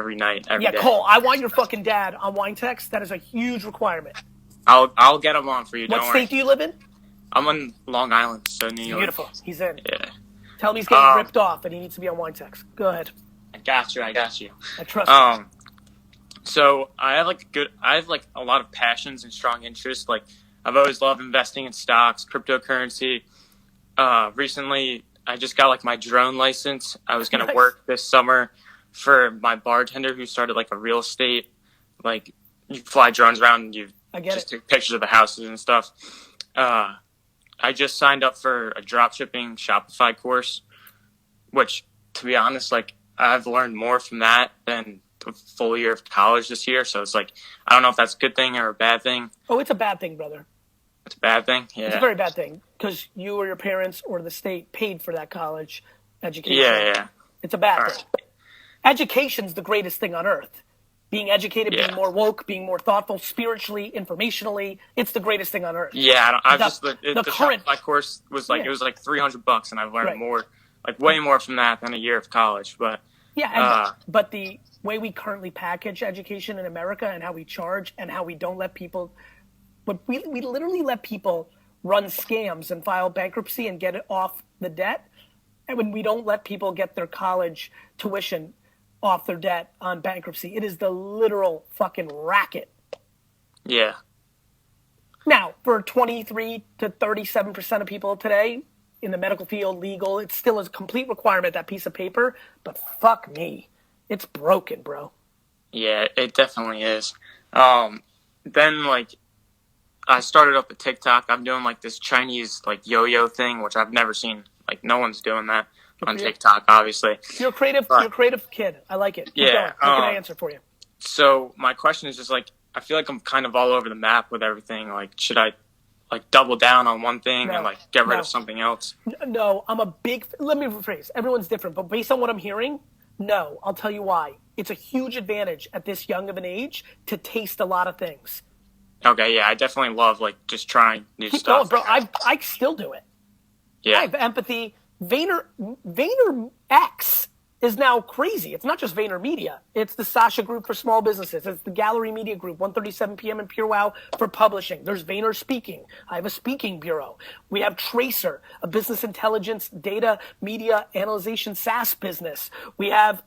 every night, every day. Yeah, Cole, I want your fucking dad on Wine Text. That is a huge requirement. I'll get him on for you. What Don't state worry. do you live in? I'm on Long Island, so New York. Beautiful. He's in. Yeah. Tell him he's getting ripped off and he needs to be on Wine Text. Go ahead. I got you. I trust you. So I have a lot of passions and strong interests. Like I've always loved investing in stocks, cryptocurrency. Recently I just got like my drone license. I was going to work this summer for my bartender who started like a real estate, like you fly drones around and you just take pictures of the houses and stuff. I just signed up for a dropshipping Shopify course, which to be honest, like I've learned more from that than a full year of college this year. So it's like, I don't know if that's a good thing or a bad thing. Oh, it's a bad thing, brother. It's a bad thing? Yeah. It's a very bad thing because you or your parents or the state paid for that college education. Yeah. It's a bad thing. Education's the greatest thing on earth. Being educated, being more woke, being more thoughtful, spiritually, informationally, it's the greatest thing on earth. Yeah, the Shopify course was like, it was like $300 and I've learned more, like way more from that than a year of college. But but the way we currently package education in America and how we charge and how we don't let people, but we literally let people run scams and file bankruptcy and get it off the debt. And when we don't let people get their college tuition off their debt on bankruptcy, it is the literal fucking racket. Yeah. Now, for 23 to 37% of people today in the medical field, legal, it's still a complete requirement, that piece of paper, but fuck me. It's broken, bro. Yeah, it definitely is. Then, like, I started up a TikTok. I'm doing, like, this Chinese, like, yo-yo thing, which I've never seen. Like, no one's doing that on TikTok, obviously. You're a creative kid. I like it. Keep going. What can I answer for you? So my question is just, like, I feel like I'm kind of all over the map with everything. Like, should I, like, double down on one thing and, like, get rid of something else? No, I'm a big... Let me rephrase. Everyone's different, but based on what I'm hearing, no. I'll tell you why. It's a huge advantage at this young of an age to taste a lot of things. Okay, yeah, I definitely love, like, just trying new stuff. Going, bro. I still do it. Yeah. I have empathy. Vayner X is now crazy. It's not just VaynerMedia. It's the Sasha Group for small businesses. It's the Gallery Media Group, 1:37 p.m. in Pure Wow for publishing. There's Vayner Speaking. I have a speaking bureau. We have Tracer, a business intelligence, data, media, analyzation SaaS business. We have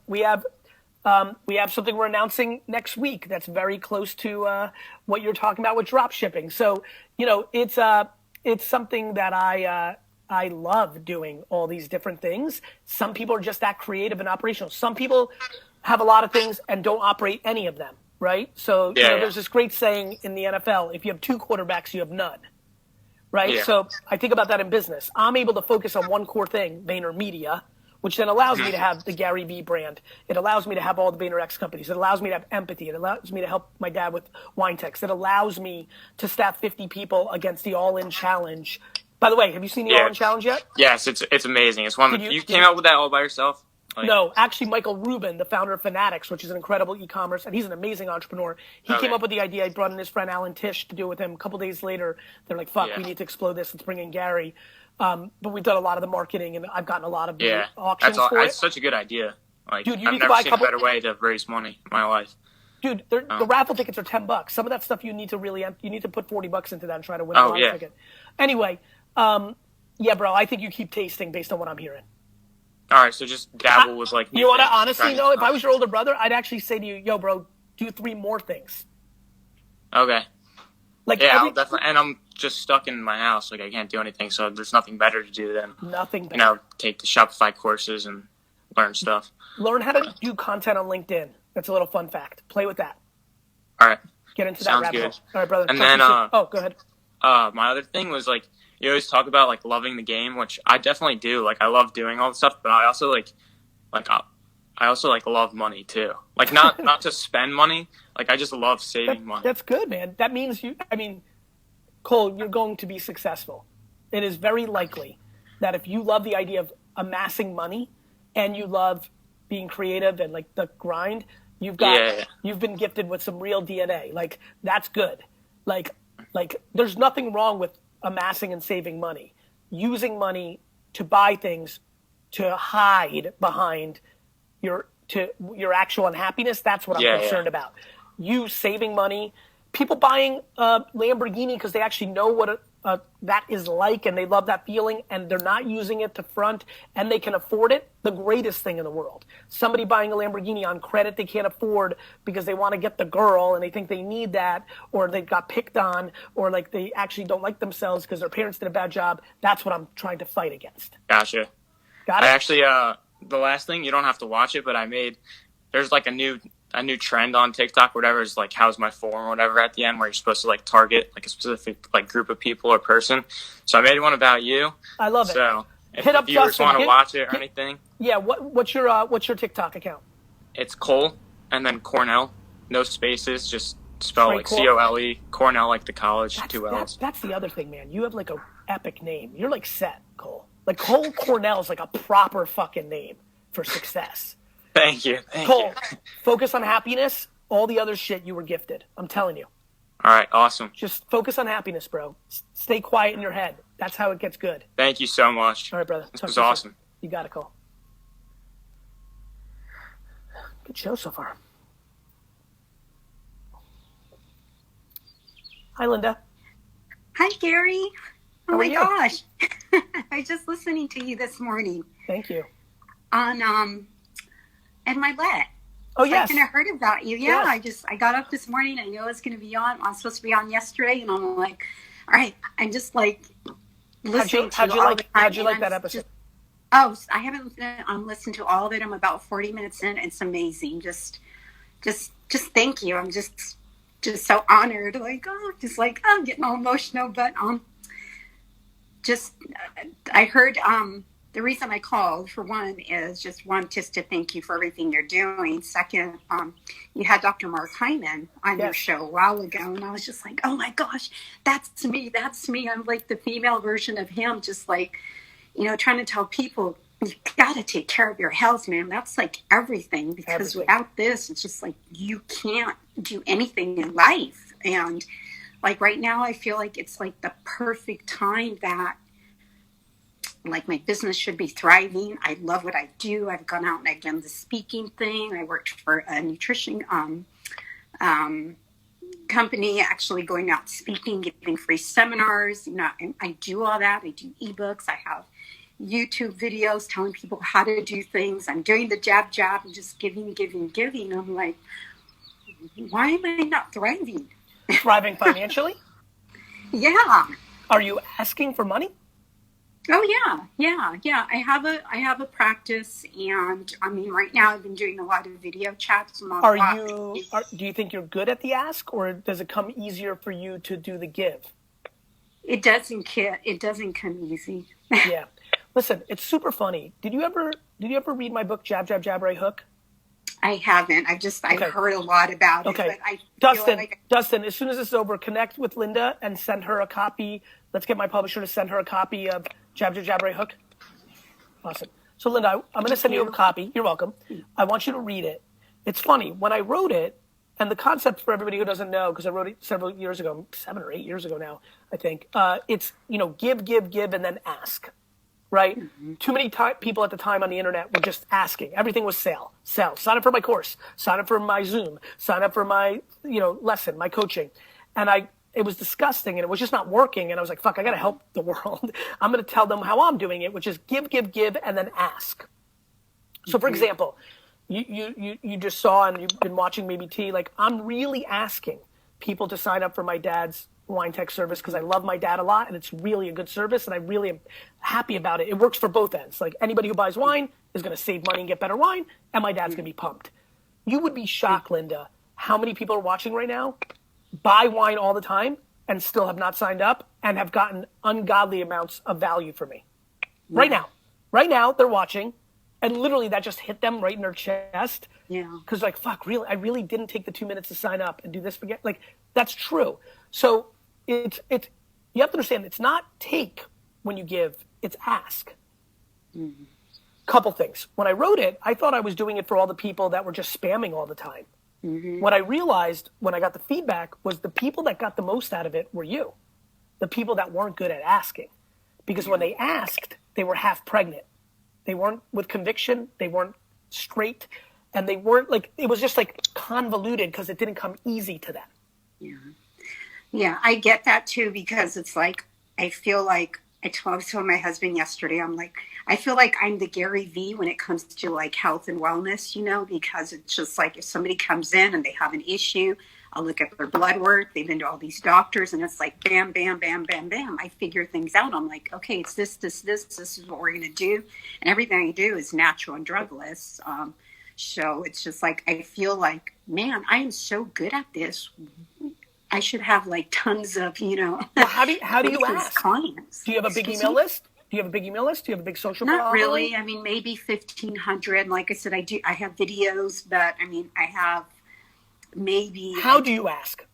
something we're announcing next week that's very close to what you're talking about with drop shipping. So, it's something that I love doing all these different things. Some people are just that creative and operational. Some people have a lot of things and don't operate any of them, right? So there's this great saying in the NFL, if you have two quarterbacks, you have none, right? Yeah. So I think about that in business. I'm able to focus on one core thing, VaynerMedia, which then allows me to have the Gary Vee brand. It allows me to have all the VaynerX companies. It allows me to have empathy. It allows me to help my dad with wine text. It allows me to staff 50 people against the All-In Challenge. By the way, have you seen the All-In Challenge yet? Yes, it's amazing. It's one you came up with that all by yourself? Like, no, actually Michael Rubin, the founder of Fanatics, which is an incredible e-commerce, and he's an amazing entrepreneur. He came up with the idea. I brought in his friend Alan Tish to do it with him. A couple days later, they're like, fuck, we need to explode this. Let's bring in Gary. But we've done a lot of the marketing, and I've gotten a lot of auctions for it. That's such a good idea. Like, dude, I've never seen a better way to raise money in my life. Dude, the raffle tickets are $10. Some of that stuff you need to put $40 into that and try to win a raffle ticket. Anyway, yeah, bro, I think you keep tasting based on what I'm hearing. All right, so just dabble with, like... You want to honestly know, if I was your older brother, I'd actually say to you, yo, bro, do 3 more things. Okay. Like I'll definitely... And I'm just stuck in my house. Like, I can't do anything, so there's nothing better to do than... Nothing better. Take the Shopify courses and learn stuff. Learn how to do content on LinkedIn. That's a little fun fact. Play with that. All right. Get into that rabbit hole. All right, brother. And then... go ahead. My other thing was, like... You always talk about, like, loving the game, which I definitely do. Like, I love doing all the stuff, but I also, love money, too. Like, not to spend money. Like, I just love saving money. That's good, man. That means Cole, you're going to be successful. It is very likely that if you love the idea of amassing money and you love being creative and, like, the grind, you've been gifted with some real DNA. Like, that's good. Like, there's nothing wrong with amassing and saving money, using money to buy things to hide behind your to your actual unhappiness, that's what I'm Yeah, concerned about. You saving money, people buying a Lamborghini because they actually know what that is like and they love that feeling and they're not using it to front and they can afford it, the greatest thing in the world. Somebody buying a Lamborghini on credit they can't afford because they want to get the girl and they think they need that, or they got picked on, or like they actually don't like themselves because their parents did a bad job. That's what I'm trying to fight against. Gotcha. Got it? I actually, the last thing, you don't have to watch it, but there's like a new trend on TikTok, whatever, is like, how's my form or whatever at the end, where you're supposed to like target like a specific like group of people or person. So I made one about you. I love it. So if Hit up viewers Justin. want to watch it or anything. Yeah, what's your TikTok account? It's Cole and then Cornell, no spaces, just spell Straight like Cole. COLE, Cornell like the college, two L's. That's the other thing, man. You have like a epic name. You're like set, Cole. Like Cole Cornell is like a proper fucking name for success. Thank you. Cole, focus on happiness. All the other shit you were gifted. I'm telling you. All right, awesome. Just focus on happiness, bro. Stay quiet in your head. That's how it gets good. Thank you so much. All right, brother. This was awesome. You got it, Cole. Good show so far. Hi, Linda. Hi, Gary. Oh How are my you? gosh. I was just listening to you this morning Thank you. on and my let. Oh, yes. I kind of heard about you. Yeah, Yes. I got up this morning. I knew I was going to be on. I was supposed to be on yesterday, and I'm like, all right. I'm just like listening How'd to you all like the time, how'd you and like I'm that episode? I haven't listened to all of it. I'm about 40 minutes in. It's amazing. Just thank you. I'm just so honored. Like, just like I'm getting all emotional, but I heard the reason I called, for one, is just to thank you for everything you're doing. Second, you had Dr. Mark Hyman on your show a while ago, and I was just like, oh my gosh, that's me. I'm like the female version of him, just like, trying to tell people, you got to take care of your health, man. That's like everything, because without this, it's just like you can't do anything in life. And like right now, I feel like it's like the perfect time that like my business should be thriving. I love what I do. I've gone out and I've done the speaking thing. I worked for a nutrition company, actually going out speaking, giving free seminars. I do all that. I do ebooks. I have YouTube videos telling people how to do things. I'm doing the jab and just giving. I'm like, why am I not thriving? Thriving financially? Yeah. Are you asking for money? Oh yeah. I have a practice, and I mean, right now I've been doing a lot of video chats. Do you think you're good at the ask, or does it come easier for you to do the give? It doesn't come easy. Yeah. Listen, it's super funny. Did you ever read my book, Jab, Jab, Jab, Right Hook? I haven't. I've heard a lot about it. Okay. But Dustin, as soon as this is over, connect with Linda and send her a copy. Let's get my publisher to send her a copy of Jab, Jab, Jab, Right Hook. Awesome. So, Linda, I'm going to send you a copy. You're welcome. I want you to read it. It's funny. When I wrote it, and the concept for everybody who doesn't know, because I wrote it several years ago, 7 or 8 years ago now, I think, it's, give, and then ask. Right? Mm-hmm. Too many people at the time on the internet were just asking. Everything was sell. Sign up for my course. Sign up for my Zoom. Sign up for my, lesson, my coaching. And it was disgusting, and it was just not working. And I was like, fuck, I got to help the world. I'm going to tell them how I'm doing it, which is give, and then ask. So, for example, you just saw, and you've been watching maybe T, like, I'm really asking people to sign up for my dad's wine tech service because I love my dad a lot, and it's really a good service, and I really am happy about it. It works for both ends. Like, anybody who buys wine is going to save money and get better wine, and my dad's going to be pumped. You would be shocked, Linda, how many people are watching right now buy wine all the time and still have not signed up and have gotten ungodly amounts of value from me. Right now they're watching, and literally that just hit them right in their chest. Yeah. Because like, fuck, really, I really didn't take the 2 minutes to sign up and do this again. Like, that's true. So it's you have to understand, it's not take when you give, it's ask. Mm-hmm. Couple things. When I wrote it, I thought I was doing it for all the people that were just spamming all the time. Mm-hmm. What I realized when I got the feedback was the people that got the most out of it were you. The people that weren't good at asking. Because when they asked, they were half pregnant. They weren't with conviction. They weren't straight. and they weren't like, it was just like convoluted because it didn't come easy to them. Yeah. Yeah, I get that too, because it's like, I feel like, I told my husband yesterday, I'm like, I feel like I'm the Gary V when it comes to like health and wellness, you know, because it's just like if somebody comes in and they have an issue, I'll look at their blood work. They've been to all these doctors, and it's like bam, bam, bam, bam, bam. I figure things out. I'm like, okay, it's this. This is what we're going to do. And everything I do is natural and drugless. So it's just like, I feel like, man, I am so good at this. I should have like tons of, you know. Well, how do you ask? Clients. Do you have a big email list? Do you have a big email list? Do you have a big social? Not really. I mean, maybe 1,500. Like I said, I have videos, but I mean, I have maybe. How do you ask?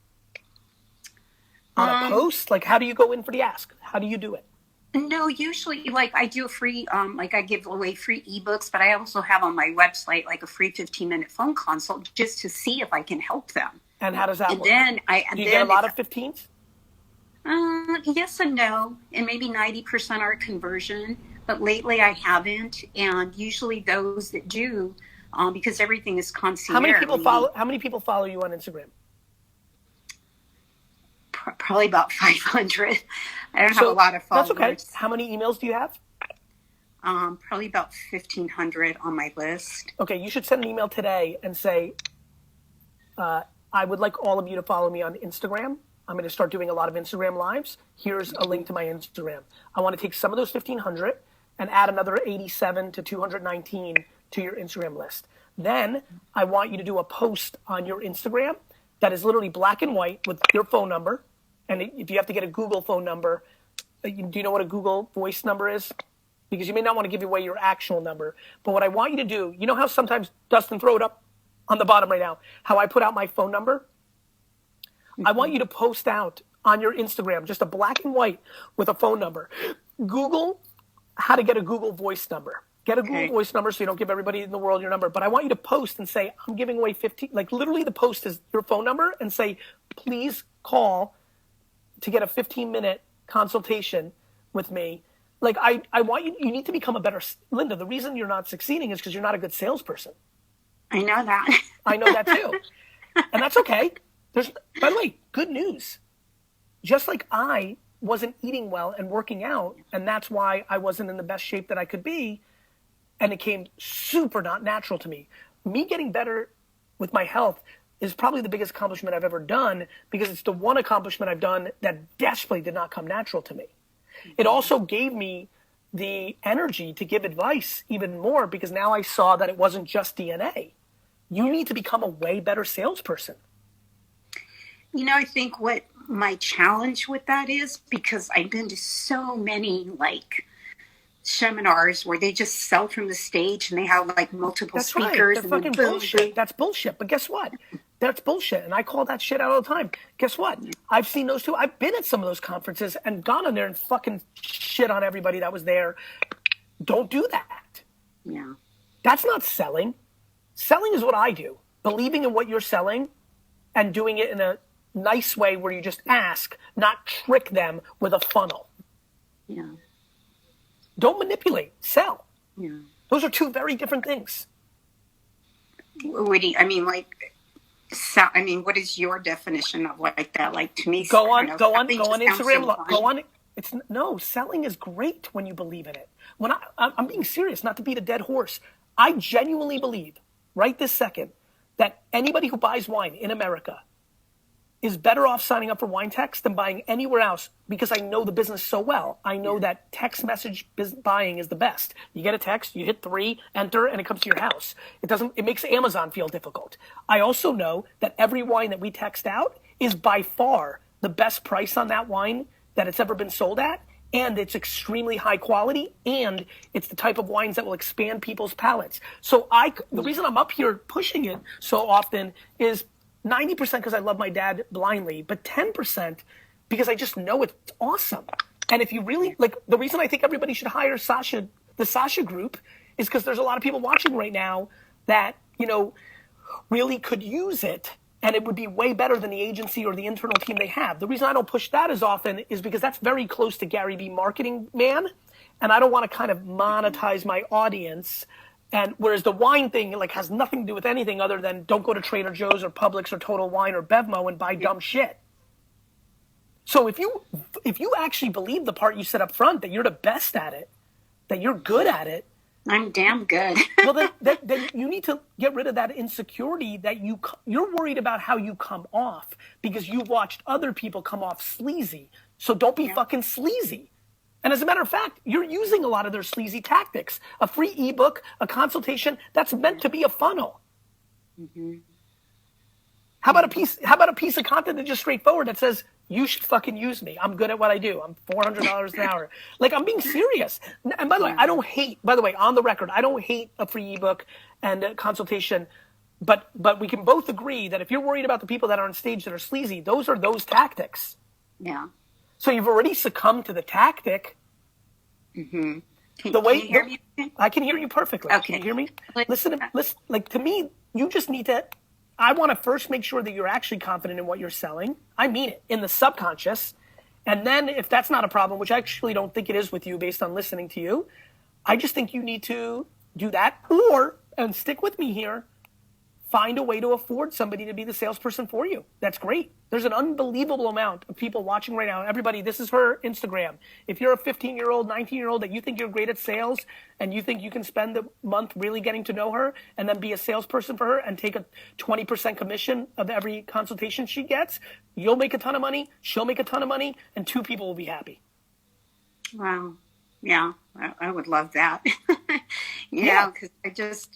On a post? Like, how do you go in for the ask? How do you do it? No, usually, like, I do a free, like, I give away free ebooks, but I also have on my website, like, a free 15-minute phone consult just to see if I can help them. And how does that work? Then do you get a lot of 15s? Yes and no, and maybe 90% are conversion, but lately I haven't, and usually those that do, because everything is concierge. How many people follow you on Instagram? Probably about 500. I don't have a lot of followers. That's okay. How many emails do you have? Probably about 1,500 on my list. Okay, you should send an email today and say, I would like all of you to follow me on Instagram. I'm going to start doing a lot of Instagram lives. Here's a link to my Instagram. I want to take some of those 1,500 and add another 87 to 219 to your Instagram list. Then I want you to do a post on your Instagram that is literally black and white with your phone number. And if you have to get a Google phone number, do you know what a Google voice number is? Because you may not want to give away your actual number. But what I want you to do, you know how sometimes, Dustin, throw it up on the bottom right now, how I put out my phone number? Mm-hmm. I want you to post out on your Instagram, just a black and white with a phone number. Google how to get a Google voice number. Get a Google voice number so you don't give everybody in the world your number. But I want you to post and say, I'm giving away 15, like literally the post is your phone number, and say, please call to get a 15-minute consultation with me. Like, I want you need to become a better, Linda, the reason you're not succeeding is because you're not a good salesperson. I know that. I know that too. And that's okay. By the way, good news. Just like I wasn't eating well and working out, and that's why I wasn't in the best shape that I could be, and it came super not natural to me. Me getting better with my health is probably the biggest accomplishment I've ever done, because it's the one accomplishment I've done that desperately did not come natural to me. It also gave me the energy to give advice even more, because now I saw that it wasn't just DNA. You need to become a way better salesperson. You know, I think what my challenge with that is, because I've been to so many, like, seminars where they just sell from the stage and they have like multiple speakers. That's fucking bullshit. That's bullshit. But guess what? That's bullshit. And I call that shit out all the time. Guess what? I've seen those too. I've been at some of those conferences and gone in there and fucking shit on everybody that was there. Don't do that. Yeah. That's not selling. Selling is what I do. Believing in what you're selling and doing it in a nice way where you just ask, not trick them with a funnel. Yeah. Don't manipulate. Sell. Yeah. Those are two very different things. What do you, I mean, like, what is your definition of like that? Like, to me, go on Instagram. So selling is great when you believe in it. When I'm being serious, not to beat a dead horse. I genuinely believe, right this second, that anybody who buys wine in America is better off signing up for Wine Text than buying anywhere else, because I know the business so well. I know that text message buying is the best. You get a text, you hit 3, enter, and it comes to your house. It makes Amazon feel difficult. I also know that every wine that we text out is by far the best price on that wine that it's ever been sold at, and it's extremely high quality, and it's the type of wines that will expand people's palates. So the reason I'm up here pushing it so often is 90% because I love my dad blindly, but 10% because I just know it's awesome. And if you really, like, the reason I think everybody should hire Sasha, the Sasha Group, is because there's a lot of people watching right now that, you know, really could use it, and it would be way better than the agency or the internal team they have. The reason I don't push that as often is because that's very close to Gary V marketing, man, and I don't want to kind of monetize my audience And whereas the wine thing like has nothing to do with anything other than don't go to Trader Joe's or Publix or Total Wine or Bevmo and buy dumb shit. So if you actually believe the part you said up front, that you're the best at it, that you're good at it, I'm damn good. well, then you need to get rid of that insecurity that you're worried about how you come off because you watched other people come off sleazy. So don't be fucking sleazy. And as a matter of fact, you're using a lot of their sleazy tactics. A free ebook, a consultation, that's meant to be a funnel. Mm-hmm. How about a piece of content that's just straightforward that says, you should fucking use me. I'm good at what I do. I'm $400 an hour. Like, I'm being serious. And by the way, I don't hate, by the way, on the record, I don't hate a free ebook and a consultation, but we can both agree that if you're worried about the people that are on stage that are sleazy, those are those tactics. Yeah. So you've already succumbed to the tactic. Mm-hmm. Can you hear me? I can hear you perfectly. Okay. Can you hear me? Listen, like to me, you just need to, I want to first make sure that you're actually confident in what you're selling. I mean it, in the subconscious. And then if that's not a problem, which I actually don't think it is with you based on listening to you, I just think you need to do that or, and stick with me here, find a way to afford somebody to be the salesperson for you. That's great. There's an unbelievable amount of people watching right now. Everybody, this is her Instagram. If you're a 15-year-old, 19-year-old that you think you're great at sales and you think you can spend the month really getting to know her and then be a salesperson for her and take a 20% commission of every consultation she gets, you'll make a ton of money, she'll make a ton of money, and two people will be happy. Wow. Yeah, I would love that. Because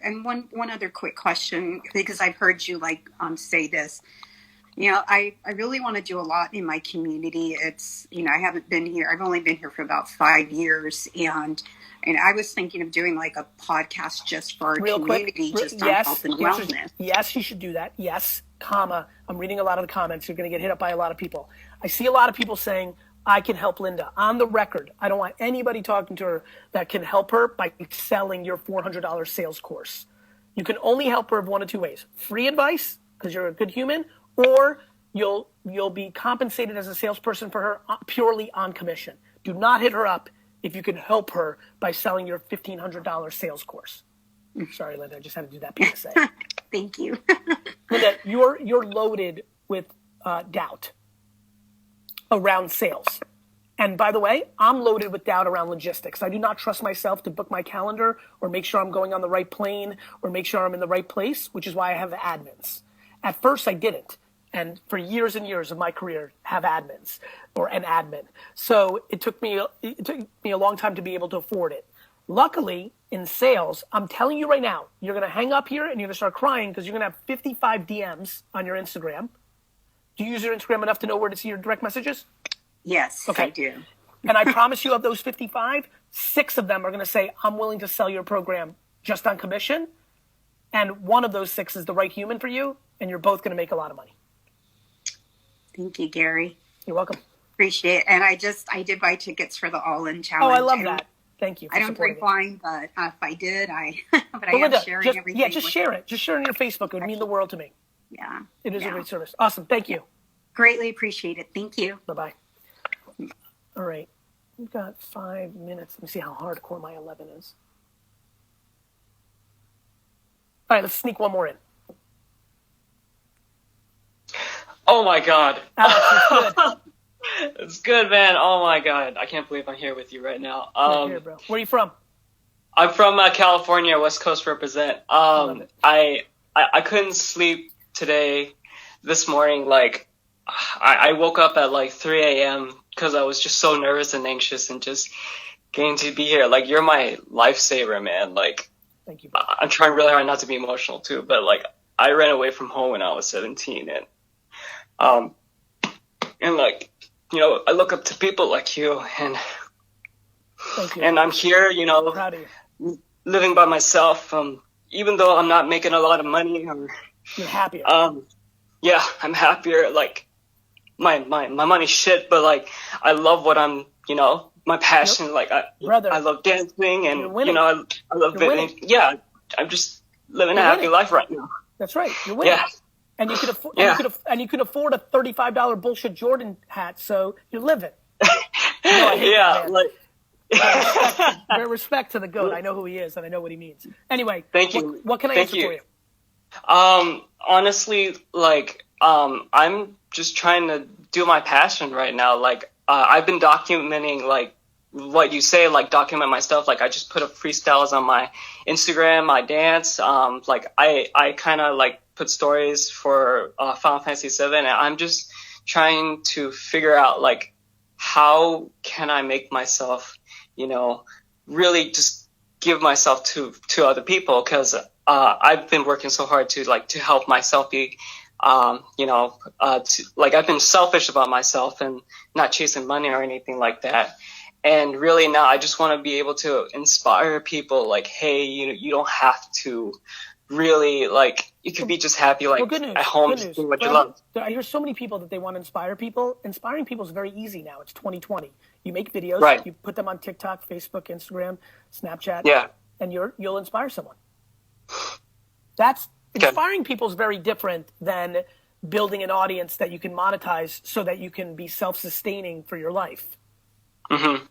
and one other quick question, because I've heard you say this. I really want to do a lot in my community. It's, I haven't been here. I've only been here for about 5 years. And I was thinking of doing a podcast just for our community, just on health and wellness. Yes, you should do that. Yes, comma. I'm reading a lot of the comments. You're going to get hit up by a lot of people. I see a lot of people saying, I can help Linda. On the record, I don't want anybody talking to her that can help her by selling your $400 sales course. You can only help her one of two ways. Free advice, because you're a good human, or you'll be compensated as a salesperson for her purely on commission. Do not hit her up if you can help her by selling your $1,500 sales course. Sorry, Linda, I just had to do that PSA. Thank you. Linda, you're loaded with doubt around sales. And by the way, I'm loaded with doubt around logistics. I do not trust myself to book my calendar or make sure I'm going on the right plane or make sure I'm in the right place, which is why I have admins. At first, I didn't. And for years and years of my career, have admins or an admin. So it took me a long time to be able to afford it. Luckily, in sales, I'm telling you right now, you're going to hang up here and you're going to start crying because you're going to have 55 DMs on your Instagram. Do you use your Instagram enough to know where to see your direct messages? Yes, okay. I do. And I promise you, of those 55, 6 of them are going to say, I'm willing to sell your program just on commission. And one of those 6 is the right human for you, and you're both going to make a lot of money. Thank you, Gary. You're welcome. Appreciate it. And I did buy tickets for the All-In Challenge. Oh, I love that. Thank you for I don't drink wine, but if I did, but I am Linda, sharing everything. Yeah, just share it. Just share it on your Facebook. It would mean the world to me. Yeah. It is a great service. Awesome. Thank you. Greatly appreciate it. Thank you. Bye-bye. All right. We've got 5 minutes. Let me see how hardcore my 11 is. All right, let's sneak one more in. Oh, my God. Alex, it's good. It's good, man. Oh, my God. I can't believe I'm here with you right now. Here, bro. Where are you from? I'm from California, West Coast represent. I couldn't sleep today, this morning. I woke up at 3 a.m. because I was just so nervous and anxious and just getting to be here. You're my lifesaver, man. Thank you, bro. I'm trying really hard not to be emotional too, but I ran away from home when I was 17 and I look up to people like you and Thank you. And I'm here, Proud of you. living by myself. Even though I'm not making a lot of money You're happier. Yeah, I'm happier. My money's shit, but I love what I'm, my passion. Brother, I love dancing and I love You're winning. it. Yeah, I'm just living a happy life right now. That's right. You're winning. Yeah. And you could afford, Yeah. and you could afford a $35 bullshit Jordan hat, so you're living. I hate Yeah, that, man. Respect to the GOAT. I know who he is and I know what he means. Anyway, Thank you. What can I answer for you? Honestly, like, I'm just trying to do my passion right now. Like, I've been documenting, like, what you say, like, document my stuff. Like, I just put up freestyles on my Instagram, my dance. Like, I kind of, like, put stories for Final Fantasy VII, and I'm just trying to figure out, like, how can I make myself, really just give myself to other people, because I've been working so hard to help myself be, I've been selfish about myself and not chasing money or anything like that. And really now I just want to be able to inspire people, like, hey, you don't have to really, like, you could be just happy, like, good news, at home good news. doing what you love. I hear so many people that they want to inspire people. Inspiring people is very easy now. It's 2020. You make videos, right. You put them on TikTok, Facebook, Instagram, Snapchat, and you'll inspire someone. Inspiring people is very different than building an audience that you can monetize so that you can be self-sustaining for your life. Mm-hmm.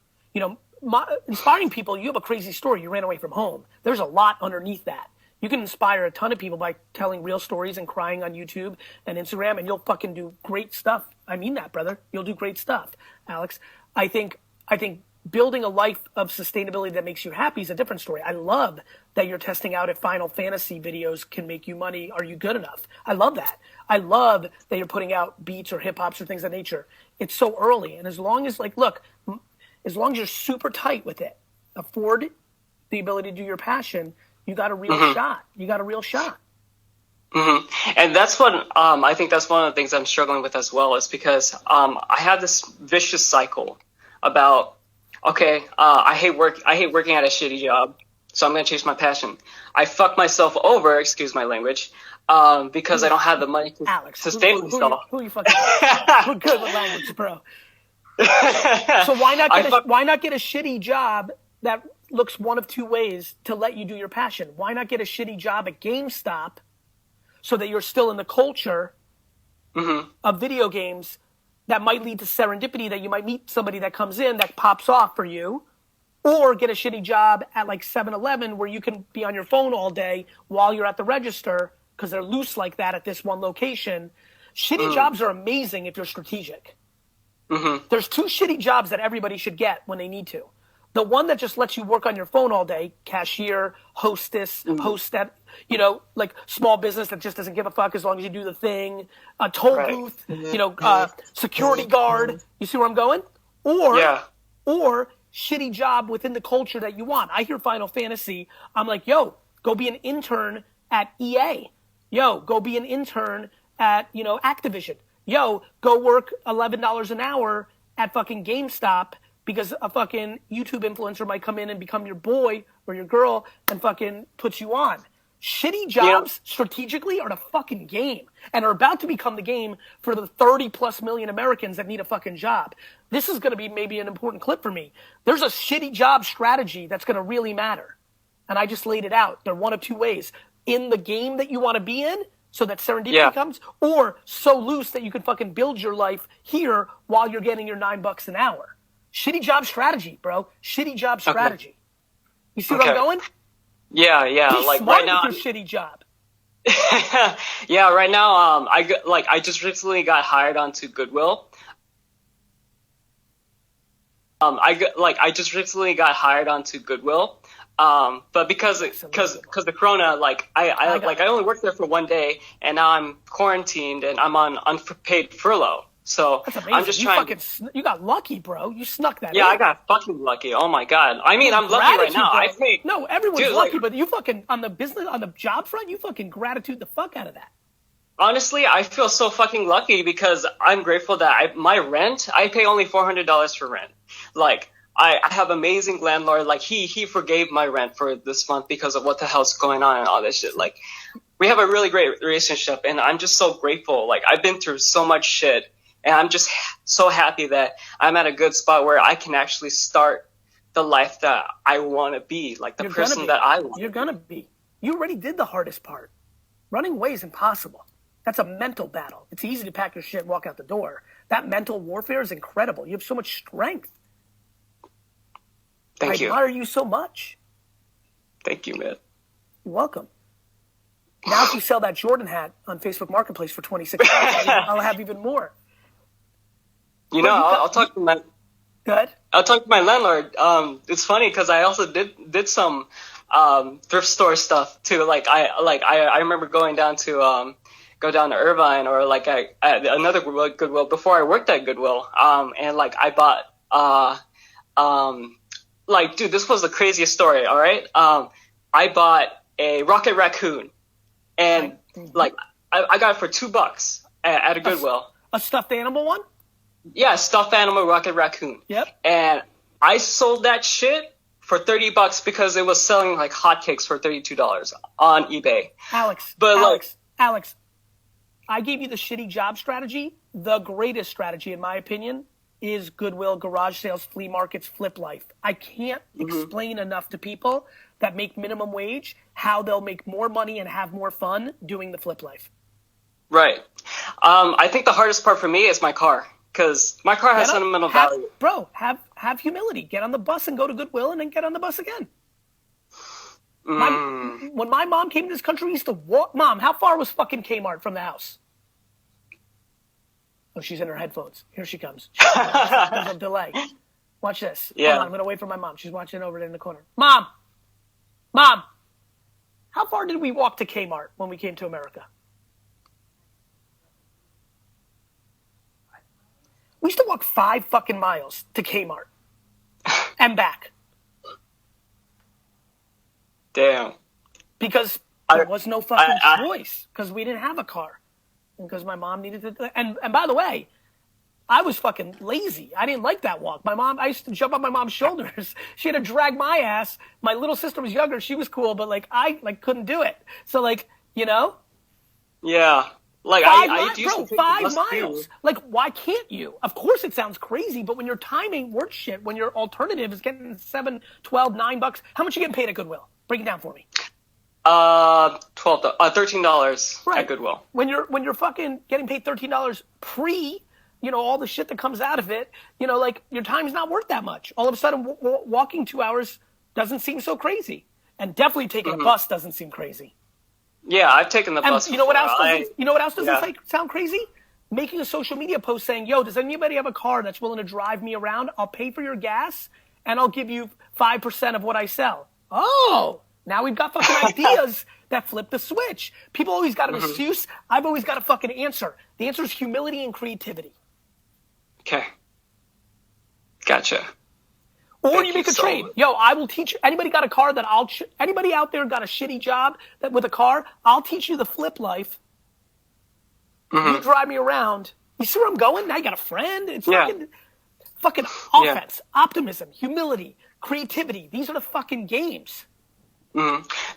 Inspiring people, you have a crazy story. You ran away from home. There's a lot underneath that. You can inspire a ton of people by telling real stories and crying on YouTube and Instagram, and you'll fucking do great stuff. I mean that, brother. You'll do great stuff, Alex. I think building a life of sustainability that makes you happy is a different story. I love that you're testing out if Final Fantasy videos can make you money. Are you good enough? I love that. I love that you're putting out beats or hip hops or things of that nature. It's so early. And as long as, as long as you're super tight with it, afford the ability to do your passion, you got a real shot. You got a real shot. Mm-hmm. And that's what I think that's one of the things I'm struggling with as well, is because I have this vicious cycle about, okay, I hate working at a shitty job, so I'm going to chase my passion. I fuck myself over, excuse my language, because I don't have the money to sustain myself. Who you fucking We're good with language, bro. So why not get a shitty job that looks one of two ways to let you do your passion? Why not get a shitty job at GameStop so that you're still in the culture of video games that might lead to serendipity, that you might meet somebody that comes in that pops off for you, or get a shitty job at like 7-Eleven where you can be on your phone all day while you're at the register because they're loose like that at this one location. Shitty jobs are amazing if you're strategic. There's two shitty jobs that everybody should get when they need to. The one that just lets you work on your phone all day, cashier, hostess, host that, like small business that just doesn't give a fuck as long as you do the thing, a toll booth, security guard. You see where I'm going? Or shitty job within the culture that you want. I hear Final Fantasy. I'm like, yo, go be an intern at EA. Yo, go be an intern at, Activision. Yo, go work $11 an hour at fucking GameStop because a fucking YouTube influencer might come in and become your boy or your girl and fucking put you on. Shitty jobs strategically are the fucking game and are about to become the game for the 30+ million Americans that need a fucking job. This is going to be maybe an important clip for me. There's a shitty job strategy that's going to really matter. And I just laid it out. They're one of two ways. In the game that you want to be in, so that serendipity comes, or so loose that you can fucking build your life here while you're getting your $9 an hour. Shitty job strategy, bro. Shitty job strategy. Okay. You see where I'm going? Yeah. Be like smart right now, with your shitty job. Yeah, right now, I just recently got hired onto Goodwill. I just recently got hired onto Goodwill. But because the corona, I only worked there for one day, and now I'm quarantined and I'm on unpaid furlough. So I'm just trying. You got lucky, bro. You snuck that. Yeah, I got fucking lucky. Oh my god. I mean, I'm lucky right now. I paid. No, everyone's lucky, but you fucking on the job front, you fucking gratitude the fuck out of that. Honestly, I feel so fucking lucky because I'm grateful that my rent, I pay only $400 for rent. Like, I have amazing landlord. Like, he forgave my rent for this month because of what the hell's going on and all this shit. Like, we have a really great relationship, and I'm just so grateful. Like, I've been through so much shit, and I'm just so happy that I'm at a good spot where I can actually start the life that I want to be, like the person that I want. You're gonna be. You already did the hardest part. Running away is impossible. That's a mental battle. It's easy to pack your shit and walk out the door. That mental warfare is incredible. You have so much strength. Thank you. I admire you so much. Thank you, man. You're welcome. Now if you sell that Jordan hat on Facebook Marketplace for $26, I'll have even more. I'll talk to my... Good. I'll talk to my landlord. It's funny because I also did some thrift store stuff too. I remember going down to Irvine or at another Goodwill before I worked at Goodwill. And I bought dude, this was the craziest story. All right. I bought a rocket raccoon, and I got it for $2 at a Goodwill. A stuffed animal one? Yeah, stuffed animal rocket raccoon. Yep. And I sold that shit for $30 because it was selling like hotcakes for $32 on eBay. Alex, I gave you the shitty job strategy. The greatest strategy, in my opinion, is Goodwill, garage sales, flea markets, flip life. I can't explain enough to people that make minimum wage how they'll make more money and have more fun doing the flip life. Right. I think the hardest part for me is my car. Because my car has sentimental value. Bro, have humility. Get on the bus and go to Goodwill and then get on the bus again. When my mom came to this country, we used to walk. Mom, how far was fucking Kmart from the house? Oh, she's in her headphones. Here she comes. There's a delay. Watch this. Yeah. Hold on, I'm going to wait for my mom. She's watching over there in the corner. Mom, how far did we walk to Kmart when we came to America? We used to walk 5 fucking miles to Kmart and back. Damn. Because there was no fucking choice. Because we didn't have a car. And because my mom needed to. And by the way, I was fucking lazy. I didn't like that walk. I used to jump on my mom's shoulders. She had to drag my ass. My little sister was younger. She was cool, but I couldn't do it. So Yeah. I used to take 5 the bus miles. too. Why can't you? Of course it sounds crazy, but when your timing worth shit, when your alternative is getting $7, $12, $9, how much are you getting paid at Goodwill? Break it down for me. $13 at Goodwill. When you're fucking getting paid $13 pre, all the shit that comes out of it, your time's not worth that much. All of a sudden, walking 2 hours doesn't seem so crazy, and definitely taking a bus doesn't seem crazy. Yeah, I've taken the bus. You know what else? Doesn't sound crazy? Making a social media post saying, "Yo, does anybody have a car that's willing to drive me around? I'll pay for your gas, and I'll give you 5% of what I sell." Oh, now we've got fucking ideas that flip the switch. People always got an excuse. I've always got a fucking answer. The answer is humility and creativity. Okay. Gotcha. Or you make a trade. Yo, I will teach you. Anybody got a car that anybody out there got a shitty job with a car? I'll teach you the flip life. You drive me around. You see where I'm going? Now you got a friend. It's fucking offense, optimism, humility, creativity. These are the fucking games.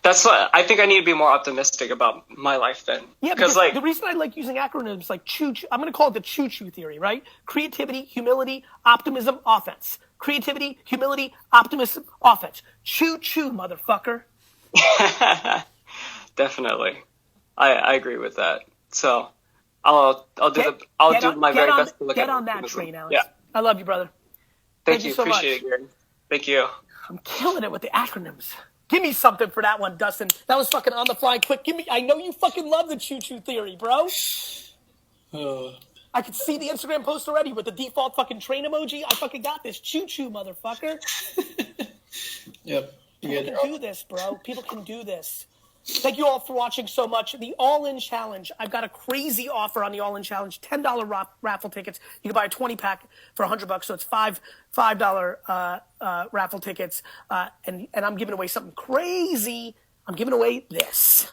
That's what I think. I need to be more optimistic about my life then. Yeah, because the reason I like using acronyms like choo-choo, I'm going to call it the choo-choo theory, right? Creativity, humility, optimism, offense. Creativity, humility, optimism, offense. Choo-choo, motherfucker. Definitely, I agree with that. So I'll do my very best to look at it. Get on that train, Alex. Yeah. I love you, brother. Thank you so much. Appreciate it, Gary. Thank you. I'm killing it with the acronyms. Give me something for that one, Dustin. That was fucking on the fly quick. I know you fucking love the choo-choo theory, bro. I could see the Instagram post already with the default fucking train emoji. I fucking got this. Choo-choo, motherfucker. Yep. People can do this, bro. People can do this. Thank you all for watching so much. The All-In Challenge. I've got a crazy offer on the All-In Challenge. $10 raffle tickets. You can buy a 20-pack for $100, so it's $5 raffle tickets. And I'm giving away something crazy. I'm giving away this.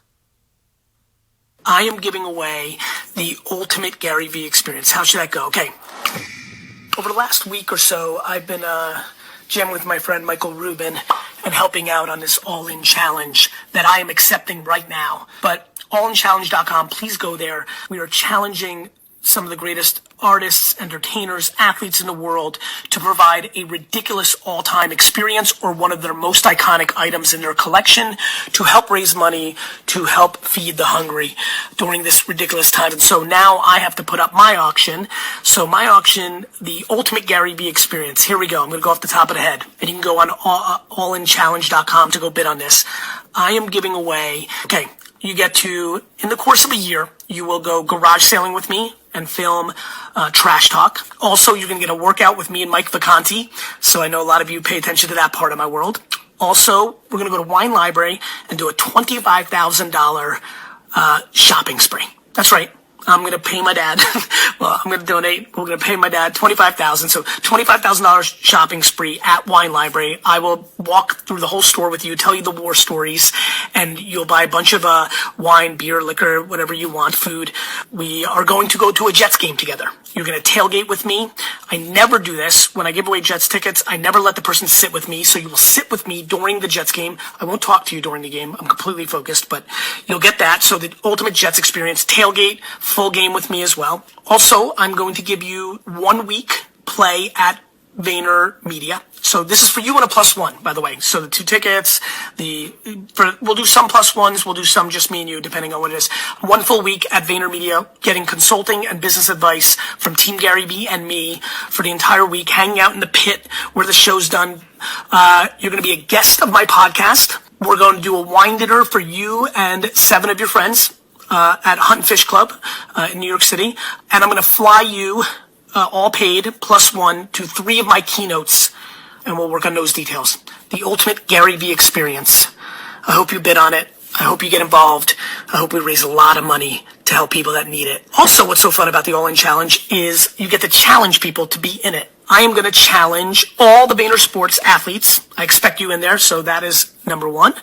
I am giving away the ultimate Gary Vee experience. How should that go? Okay. Over the last week or so, I've been jamming with my friend Michael Rubin and helping out on this All-In Challenge that I am accepting right now. But allinchallenge.com, please go there. We are challenging some of the greatest artists, entertainers, athletes in the world to provide a ridiculous all-time experience or one of their most iconic items in their collection to help raise money to help feed the hungry during this ridiculous time. And so now I have to put up my auction. So my auction, the Ultimate Gary Vee Experience. Here we go. I'm going to go off the top of the head. And you can go on allinchallenge.com to go bid on this. I am giving away, you get to, in the course of a year, you will go garage sailing with me and film Trash Talk. Also, you're going to get a workout with me and Mike Vacanti. So I know a lot of you pay attention to that part of my world. Also, we're going to go to Wine Library and do a $25,000 shopping spree. That's right. I'm going to pay my dad. Well, I'm going to donate. We're going to pay my dad $25,000. So $25,000 shopping spree at Wine Library. I will walk through the whole store with you, tell you the war stories, and you'll buy a bunch of wine, beer, liquor, whatever you want, food. We are going to go to a Jets game together. You're going to tailgate with me. I never do this. When I give away Jets tickets, I never let the person sit with me. So you will sit with me during the Jets game. I won't talk to you during the game. I'm completely focused, but you'll get that. So the Ultimate Jets Experience, tailgate, full game with me as well. Also, I'm going to give you 1 week play at Vayner Media. So this is for you and a +1, by the way. So the 2 tickets, we'll do some +1s, we'll do some just me and you, depending on what it is. 1 full week at Vayner Media, getting consulting and business advice from Team Gary Vee and me for the entire week, hanging out in the pit where the show's done. You're going to be a guest of my podcast. We're going to do a wine dinner for you and 7 of your friends at Hunt and Fish Club in New York City. And I'm going to fly you all paid +1 to 3 of my keynotes, and we'll work on those details. The Ultimate Gary Vee Experience. I hope you bid on it. I hope you get involved. I hope we raise a lot of money to help people that need it. Also, what's so fun about the All-In Challenge is you get to challenge people to be in it. I am going to challenge all the Vayner Sports athletes. I expect you in there, so that is number 1.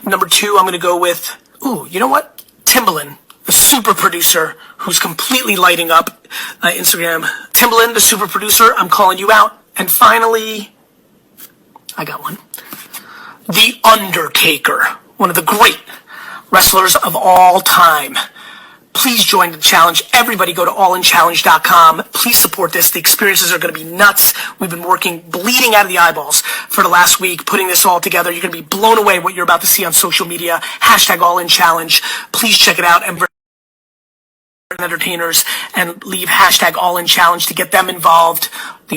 Number 2, I'm going to go with, you know what? Timbaland, the super producer who's completely lighting up Instagram. Timbaland, the super producer, I'm calling you out. And finally, I got one. The Undertaker, one of the great wrestlers of all time. Please join the challenge. Everybody go to allinchallenge.com. Please support this. The experiences are going to be nuts. We've been working bleeding out of the eyeballs for the last week, putting this all together. You're going to be blown away what you're about to see on social media. #AllinChallenge. Please check it out and entertainers and leave #AllinChallenge to get them involved. The